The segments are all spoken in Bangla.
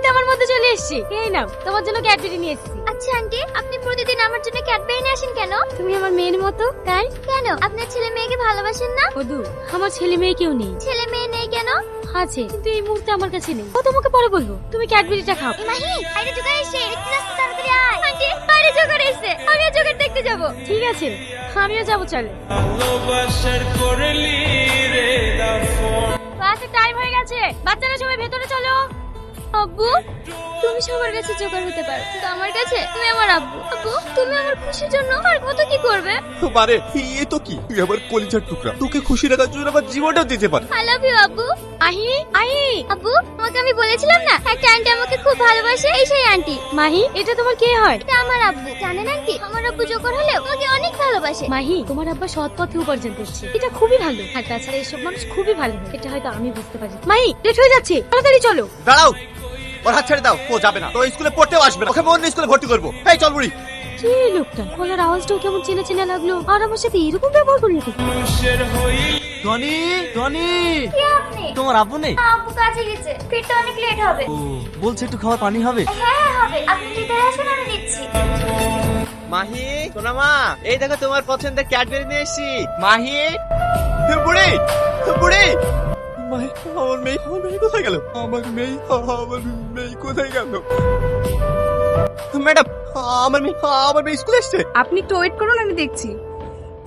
কিন্তু আমার মধ্যে চলে এসেছি। এই নাও, তোমার জন্য ক্যাডবেরি নিয়ে এসেছি। আচ্ছা আন্টি, আপনি প্রতিদিন আমার জন্য ক্যাডবেরি নিয়ে আসেন কেন? তুমি আমার মেয়ের মতো, তাই? কেন, আপনার ছেলে মেয়েকে ভালোবাসেন না? মধু, আমার ছেলে মেয়ে কেউ নেই। ছেলে মেয়ে নেই কেন? আছে, কিন্তু এই মুহূর্তে আমার কাছে নেই। ও তোমাকে পরে বলবো, তুমি ক্যাডবেরিটা খাও। মাহি, বাইরে জোগাড় এসে দেখতে যাচ্ছে, তাড়াতাড়ি আয়। আন্টি, বাইরে জোগাড় এসে, আমিও জোগাড় দেখতে যাব। ঠিক আছে, আমিও যাবো, চলো। ক্লাসের টাইম হয়ে গেছে, বাচ্চারা সবাই ভেতরে চলো। আব্বু, তুমি সবার কাছে জোগাড় হতে পারো, কিন্তু আমার কাছে তুমি আমার আব্বু। আব্বু, তুমি আমার খুশির জন্য আর কত কি করবে। বারে এ তো কি, তুই আমার কলিজার টুকরা, তোকে খুশি রাখার জন্য আমার জীবনটাও দিতে পারে। আই লাভ ইউ আব্বু। আহি, আহি। আব্বু, তোমাকে আমি বলেছিলাম না একটা আন্টি আমাকে খুব ভালোবাসে, এই সেই আন্টি। মাহি, এটা তোমার কে হয়? এটা আমার আব্বু। জানেন আন্টি, আমার আব্বু জোগাড় হলেও আমাকে অনেক ভালোবাসে। মাহি, তোমার আব্বা সৎ পথে উপার্জন করছে, এটা খুবই ভালো। আর তাছাড়া এসব মানুষ খুবই ভালো হয়, এটা হয়তো আমি বুঝতে পারি। মাহি, লেট হয়ে যাচ্ছে, তাড়াতাড়ি চলো। দাঁড়াও, ওর হাত ছেড়ে দাও, ও যাবে না, তো স্কুলে পড়তেও আসবে না, ওকে অন্য স্কুলে ভর্তি করবো। এই চল বুড়ি। কে লোকটা? গলার আওয়াজটাও কেমন চেনা চেনা লাগলো, আর আমার সাথে এরকম ব্যবহার করলো কেন? টনি, টনি, কে আপনি? তোমার আব্বু নেই? আব্বু কাজে গেছে, ফিরতে অনেক লেট হবে। ও, বলছে একটু খাওয়ার পানি হবে। হ্যাঁ হবে, আপনি ভিতরে আসুন, আমি দিচ্ছি। মাহি, সোনা মা, এই দেখো তোমার পছন্দের ক্যাডবেরি নিয়ে এসেছি। মাহি, বুড়ি, বুড়ি। মাই, আমার মেয়ে কোথায় গেল? আমার মেয়ে কোথায় গেল? ম্যাডাম, আমার মেয়ে স্কুলে এসছে। আপনি একটু ওয়েট করুন, আমি দেখছি।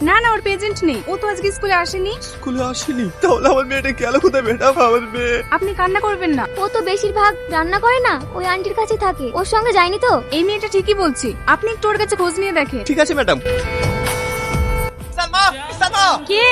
না না, ওর পেজেন্ট নেই, ও তো আজকে স্কুলে আসেনি। স্কুলে আসেনি? তাহলে আমার মেয়েটা গেল কোথায় ম্যাডাম? আমার মেয়ে। আপনি কান্না করবেন না, ও তো বেশিরভাগ রান্না করে না, ওই আন্টির কাছে থাকে, ওর সঙ্গে যায়নি তো। এই মেয়েটা ঠিকই বলছি, আপনি একটু ওর কাছে খোঁজ নিয়ে দেখেন। ঠিক আছে ম্যাডাম। সালমা, সালমা। কে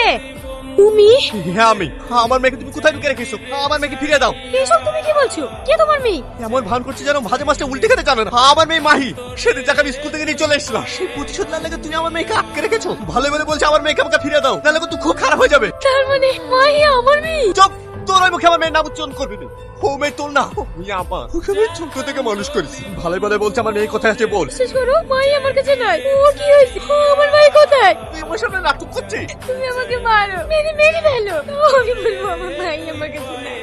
তুমি? হ্যাঁ আমি। আমার মেয়েকে তুমি কোথায় ঢুকে রেখেছো? আমার মেয়েকে ফিরিয়ে দাও। এসব তুমি কি বলছো? কে তোমার মেয়ে? এমন ভান করছে যেন ভাজে মাছটা উল্টে খেতে জানো না। আমার মেয়ে মাহি, সেদিন যাকে আমি স্কুল থেকে নিয়ে চলে এসেছিলাম, সেই প্রতিশোধ না লেগে তুমি আমার মেয়েকে আটকে রেখেছো। ভালো বলে বলছে আমার মেয়েকে আমাকে ফিরিয়ে দাও, নাহলে কিন্তু খুব খারাপ হয়ে যাবে। তার মানে মাহি আমার মেয়ে? চুপ, তোর ওই মুখে আমার মেয়ের নাম উচ্চারণ করবি না। ও মেয়ে তোর না, ওই আমার। ওকে আমি ছোট থেকে মানুষ করেছি। ভালো বলে বলছে আমার মেয়ে কোথায় আছে বল। শেষ করো, মাহি আমার কাছে নাই। ও কি হয়েছে? ও আমার মাই কোথায়? তুই আমার সামনে নাটক করছিস। তুমি আমাকে মারো, মেরে মেরে ফেলো, আমি বলবো আমার মাই আমার কাছে নাই।